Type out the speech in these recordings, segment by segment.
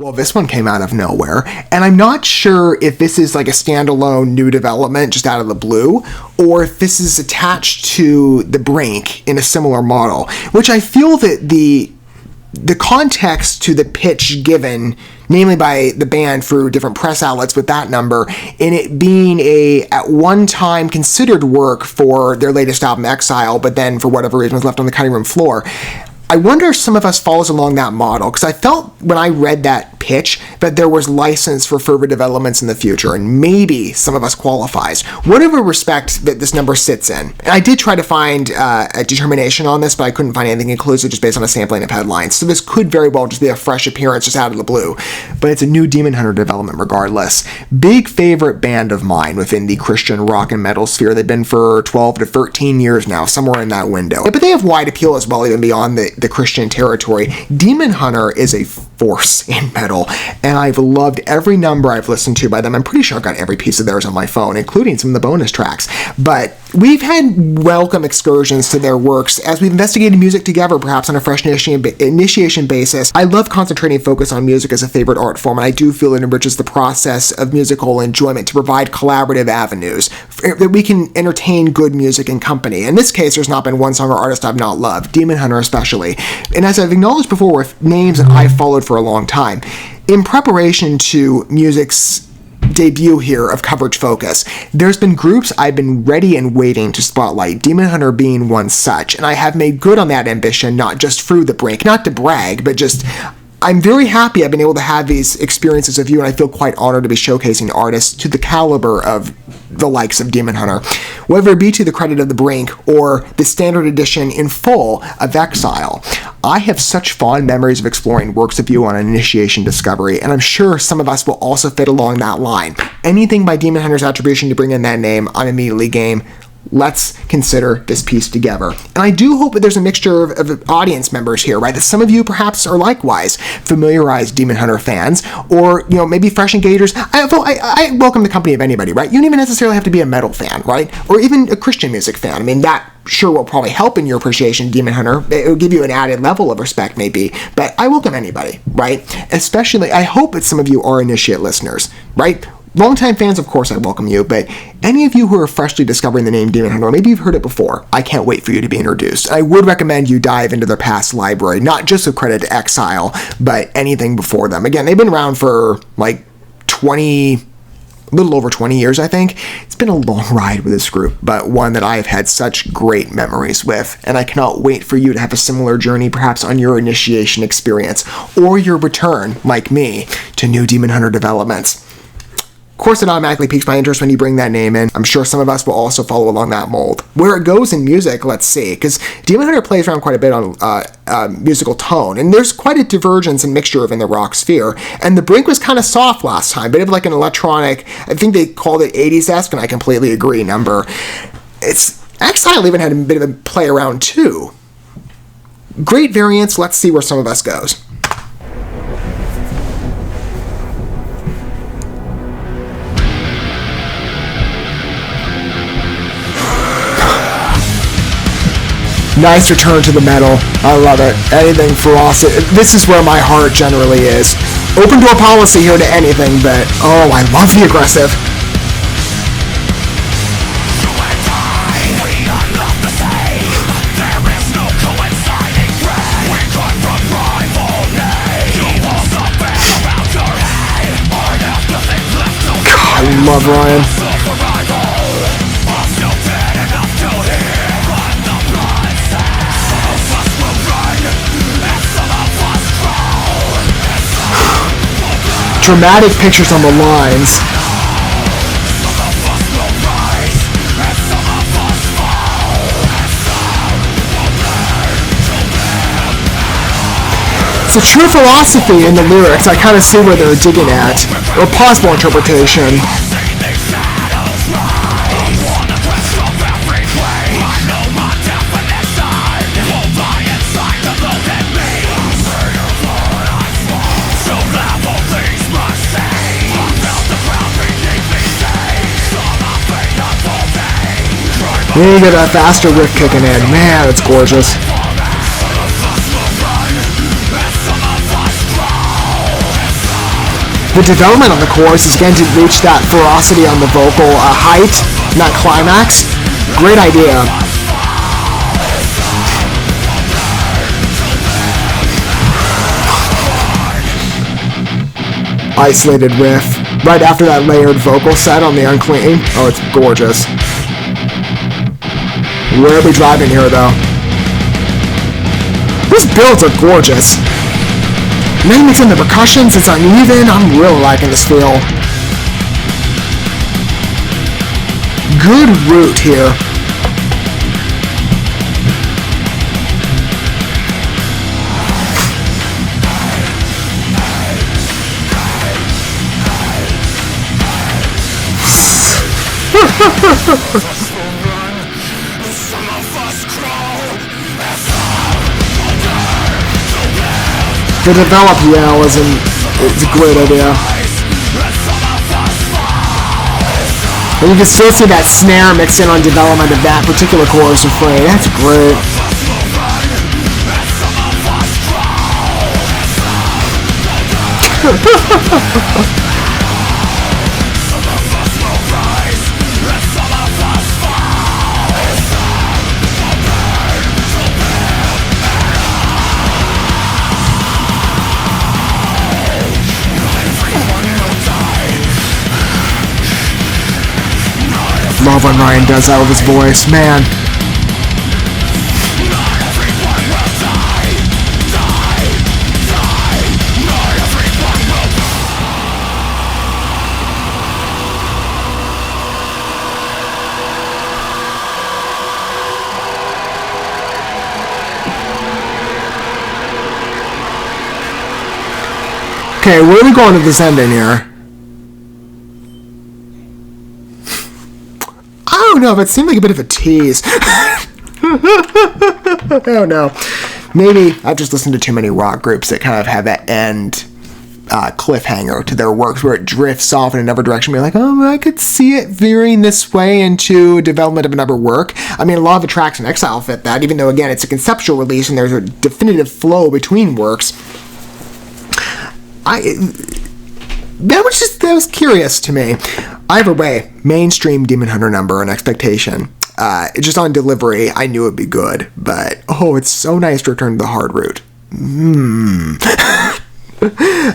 Well, this one came out of nowhere, and I'm not sure if this is like a standalone new development just out of the blue, or if this is attached to the Brink in a similar model, which I feel that the context to the pitch given, namely by the band through different press outlets with that number, in it being a at one time considered work for their latest album Exile, but then for whatever reason was left on the cutting room floor. I wonder if some of us follows along that model, because I felt when I read that pitch that there was license for further developments in the future, and maybe some of us qualifies. Whatever respect that this number sits in. And I did try to find a determination on this, but I couldn't find anything inclusive just based on a sampling of headlines. So this could very well just be a fresh appearance just out of the blue. But it's a new Demon Hunter development regardless. Big favorite band of mine within the Christian rock and metal sphere. They've been for 12 to 13 years now, somewhere in that window. But they have wide appeal as well, even beyond the Christian territory. Demon Hunter is a force in metal, and I've loved every number I've listened to by them. I'm pretty sure I've got every piece of theirs on my phone, including some of the bonus tracks. But we've had welcome excursions to their works as we've investigated music together, perhaps on a fresh initiation basis. I love concentrating focus on music as a favorite art form, and I do feel it enriches the process of musical enjoyment to provide collaborative avenues that we can entertain good music and company. In this case, there's not been one song or artist I've not loved, Demon Hunter especially. And as I've acknowledged before with names that I've followed for a long time, in preparation to music's debut here of Coverage Focus, there's been groups I've been ready and waiting to spotlight, Demon Hunter being one such, and I have made good on that ambition, not just through the Brink, not to brag, but just I'm very happy I've been able to have these experiences with you, and I feel quite honored to be showcasing artists to the caliber of the likes of Demon Hunter, whether it be to the credit of the Brink or the standard edition in full of Exile. I have such fond memories of exploring works of you on an initiation discovery, and I'm sure some of us will also fit along that line. Anything by Demon Hunter's attribution to bring in that name, I'm immediately game. Let's consider this piece together. And I do hope that there's a mixture of audience members here, right? That some of you perhaps are likewise familiarized Demon Hunter fans, or, maybe fresh engagers. I welcome the company of anybody, right? You don't even necessarily have to be a metal fan, right? Or even a Christian music fan. I mean, that sure will probably help in your appreciation of Demon Hunter. It will give you an added level of respect, maybe. But I welcome anybody, right? Especially, I hope that some of you are initiate listeners, right? Longtime fans, of course, I welcome you, but any of you who are freshly discovering the name Demon Hunter, or maybe you've heard it before, I can't wait for you to be introduced. I would recommend you dive into their past library, not just with credit to Exile, but anything before them. Again, they've been around for like a little over 20 years, I think. It's been a long ride with this group, but one that I have had such great memories with, and I cannot wait for you to have a similar journey, perhaps on your initiation experience, or your return, like me, to new Demon Hunter developments. Of course, it automatically piques my interest when you bring that name in. I'm sure some of us will also follow along that mold. Where it goes in music, let's see, because Demon Hunter plays around quite a bit on musical tone, and there's quite a divergence and mixture in the rock sphere, and the Brink was kind of soft last time, bit of like an electronic, I think they called it 80s-esque, and I completely agree, number. Exile even had a bit of a play around too. Great variance, let's see where some of us goes. Nice return to the metal. I love it. Anything for us. This is where my heart generally is. Open door policy here to anything, but oh, I love the aggressive. God, I love Ryan. Dramatic pictures on the lines. It's a true philosophy in the lyrics. I kind of see where they're digging at, or possible interpretation. You get that faster riff kicking in. Man, it's gorgeous. The development on the chorus is again to reach that ferocity on the vocal height, not climax. Great idea. Isolated riff right after that layered vocal set on the Unclean. Oh, it's gorgeous. Where are we driving here, though? These builds are gorgeous. And then you mix in the percussions, it's uneven. I'm really liking this feel. Good root here. The developed yell it's a great idea. And you can still see that snare mixed in on development of that particular chorus refrain. That's great. Love when Ryan does that with his voice, man. Okay, where are we going to this ending here? I don't know, but it seemed like a bit of a tease. I don't know. Maybe I've just listened to too many rock groups that kind of have that end cliffhanger to their works where it drifts off in another direction. Be like, oh, I could see it veering this way into development of another work. I mean, a lot of the tracks in Exile fit that, even though, again, it's a conceptual release and there's a definitive flow between works. That was curious to me. Either way, mainstream Demon Hunter number and expectation. Just on delivery, I knew it'd be good, but it's so nice to return to the hard route.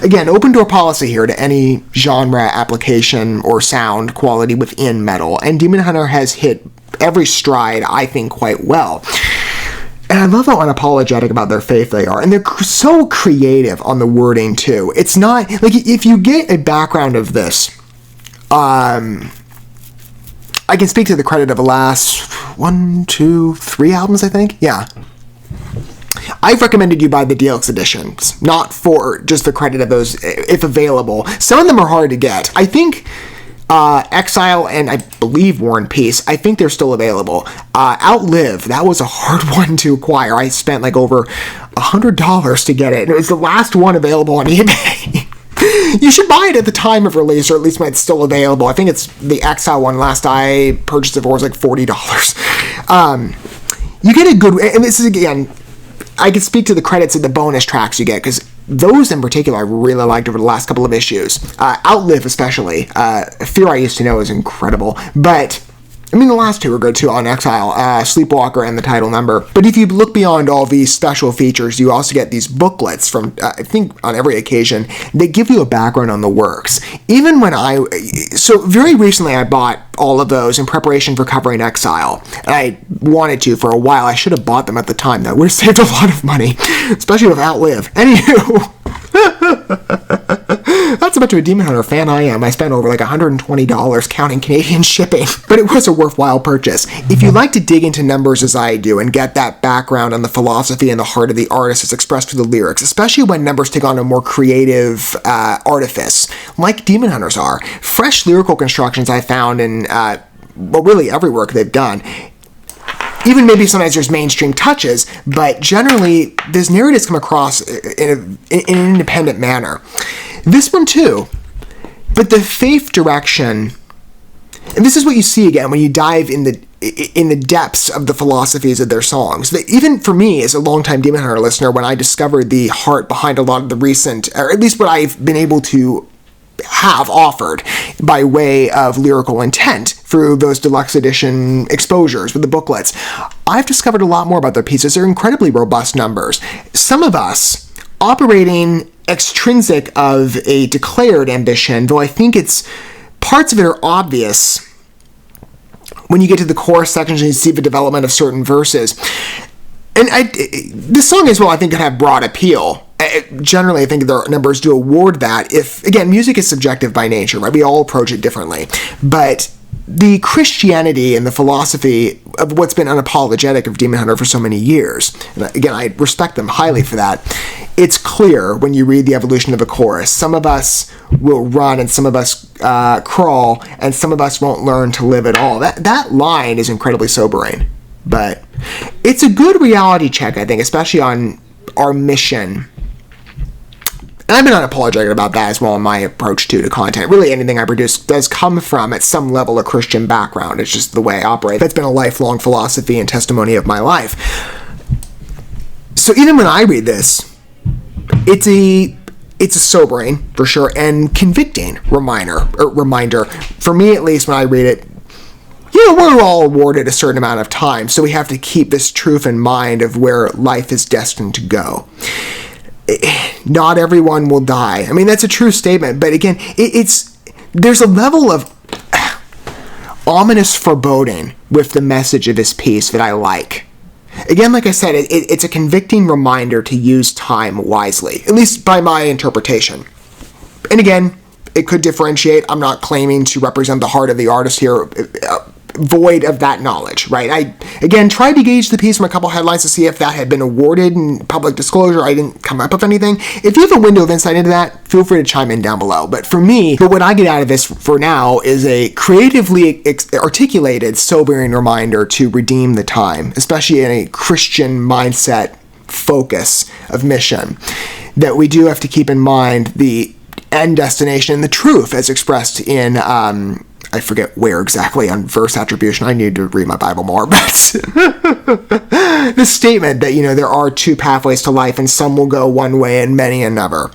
Again, open door policy here to any genre, application, or sound quality within metal, and Demon Hunter has hit every stride, I think, quite well. And I love how unapologetic about their faith they are. And they're so creative on the wording, too. It's not... like, if you get a background of this, I can speak to the credit of the last 1, 2, 3 albums, I think. Yeah. I've recommended you buy the DX editions, not for just the credit of those, if available. Some of them are hard to get. I think... Exile and I believe War and Peace, I think they're still available. Outlive, that was a hard one to acquire. I spent like over $100 to get it, and it was the last one available on eBay. You should buy it at the time of release, or at least when it's still available. I think it's the Exile one. Last I purchased it for was like $40. You get a good, and this is again, I can speak to the credits of the bonus tracks you get, because those in particular I really liked over the last couple of issues. Outlive especially. Fear I Used to Know is incredible. But, I mean, the last two are good too on Exile. Sleepwalker and the title number. But if you look beyond all these special features, you also get these booklets from, I think, on every occasion. They give you a background on the works. Even when so very recently I bought all of those in preparation for covering Exile. And I wanted to for a while. I should have bought them at the time. That would have saved a lot of money, especially with Outlive. Anywho, that's how much of a Demon Hunter fan I am. I spent over like $120 counting Canadian shipping, but it was a worthwhile purchase. If you like to dig into numbers as I do and get that background on the philosophy and the heart of the artist as expressed through the lyrics, especially when numbers take on a more creative artifice, like Demon Hunters are, fresh lyrical constructions I found in, really every work they've done. Even maybe sometimes there's mainstream touches, but generally, these narratives come across in an independent manner. This one too, but the faith direction, and this is what you see again when you dive in the depths of the philosophies of their songs. That even for me, as a longtime Demon Hunter listener, when I discovered the heart behind a lot of the recent, or at least what I've been able to have offered by way of lyrical intent through those deluxe edition exposures with the booklets. I've discovered a lot more about their pieces. They're incredibly robust numbers. Some of us operating extrinsic of a declared ambition, though I think it's parts of it are obvious when you get to the chorus sections and you see the development of certain verses. And this song as well, I think, could have broad appeal. Generally, I think their numbers do award that. If, again, music is subjective by nature, right? We all approach it differently. But the Christianity and the philosophy of what's been unapologetic of Demon Hunter for so many years, and again, I respect them highly for that, it's clear when you read the evolution of a chorus. Some of us will run and some of us crawl, and some of us won't learn to live at all. That line is incredibly sobering. But it's a good reality check, I think, especially on our mission. And I've been unapologetic about that as well in my approach to content. Really, anything I produce does come from, at some level, a Christian background. It's just the way I operate. That's been a lifelong philosophy and testimony of my life. So even when I read this, it's a sobering, for sure, and convicting reminder. For me, at least, when I read it, we're all awarded a certain amount of time, so we have to keep this truth in mind of where life is destined to go. Not everyone will die. I mean, that's a true statement, but again, there's a level of ominous foreboding with the message of this piece that I like. Again, like I said, it's a convicting reminder to use time wisely, at least by my interpretation. And again, it could differentiate. I'm not claiming to represent the heart of the artist here, void of that knowledge, right? I, again, tried to gauge the piece from a couple headlines to see if that had been awarded in public disclosure. I didn't come up with anything. If you have a window of insight into that, feel free to chime in down below. But for me, what I get out of this for now is a creatively articulated, sobering reminder to redeem the time, especially in a Christian mindset focus of mission, that we do have to keep in mind the end destination and the truth as expressed in I forget where exactly on verse attribution. I need to read my Bible more, but the statement that, there are two pathways to life and some will go one way and many another.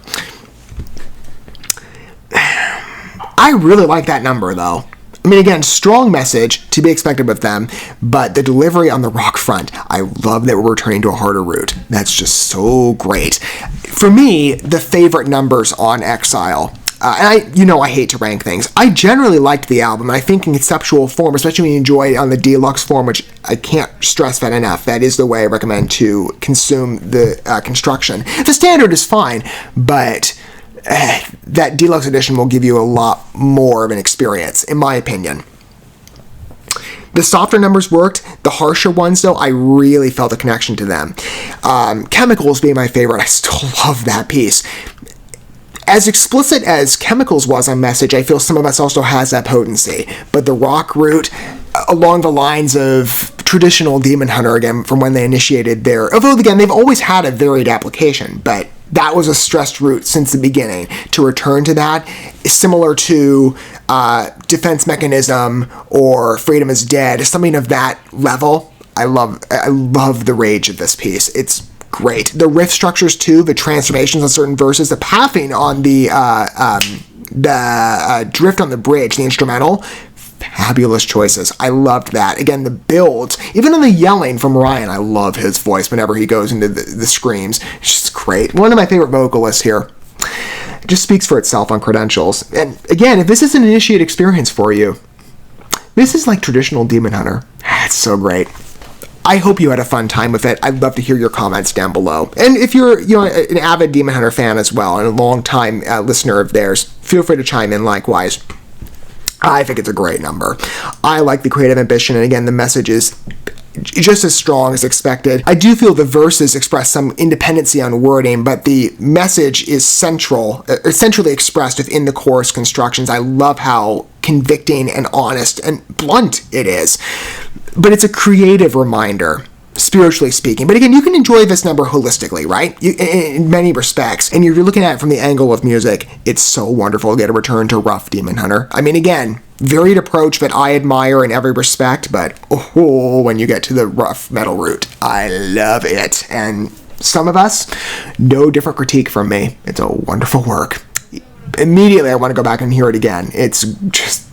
I really like that number, though. I mean, again, strong message to be expected with them, but the delivery on the rock front, I love that we're returning to a harder root. That's just so great. For me, the favorite numbers on Exile, and I hate to rank things. I generally liked the album, and I think in conceptual form, especially when you enjoy it on the deluxe form, which I can't stress that enough. That is the way I recommend to consume the construction. The standard is fine, but that deluxe edition will give you a lot more of an experience, in my opinion. The softer numbers worked. The harsher ones, though, I really felt a connection to them. Chemicals being my favorite. I still love that piece. As explicit as Chemicals was on message, I feel Some of Us also has that potency. But the rock route, along the lines of traditional Demon Hunter, again, from when they initiated their... Although, again, they've always had a varied application, but that was a stressed route since the beginning. To return to that is similar to Defense Mechanism or Freedom is Dead, something of that level. I love the rage of this piece. It's great. The riff structures too, the transformations on certain verses, the pathing on the drift on the bridge, the instrumental, fabulous choices. I loved that. Again, the builds, even in the yelling from Ryan, I love his voice whenever he goes into the screams. It's just great. One of my favorite vocalists here. It just speaks for itself on credentials. And again, if this is an initiate experience for you, this is like traditional Demon Hunter. It's so great. I hope you had a fun time with it. I'd love to hear your comments down below. And if you're an avid Demon Hunter fan as well and a long-time listener of theirs, feel free to chime in likewise. I think it's a great number. I like the creative ambition, and again, the message is just as strong as expected. I do feel the verses express some independency on wording, but the message is centrally expressed within the chorus constructions. I love how convicting and honest and blunt it is. But it's a creative reminder, spiritually speaking. But again, you can enjoy this number holistically, right? In many respects. And you're looking at it from the angle of music. It's so wonderful to get a return to rough Demon Hunter. I mean, again, varied approach that I admire in every respect, but when you get to the rough metal route, I love it. And Some of Us, no different critique from me. It's a wonderful work. immediately I want to go back and hear it again. It's just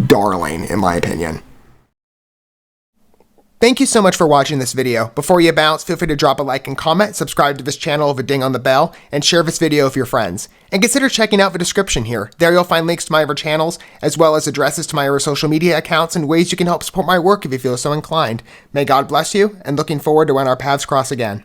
darling, in my opinion. Thank you so much for watching this video. Before you bounce, feel free to drop a like and comment, subscribe to this channel with a ding on the bell, and share this video with your friends. And consider checking out the description here. There you'll find links to my other channels, as well as addresses to my other social media accounts and ways you can help support my work if you feel so inclined. May God bless you, and looking forward to when our paths cross again.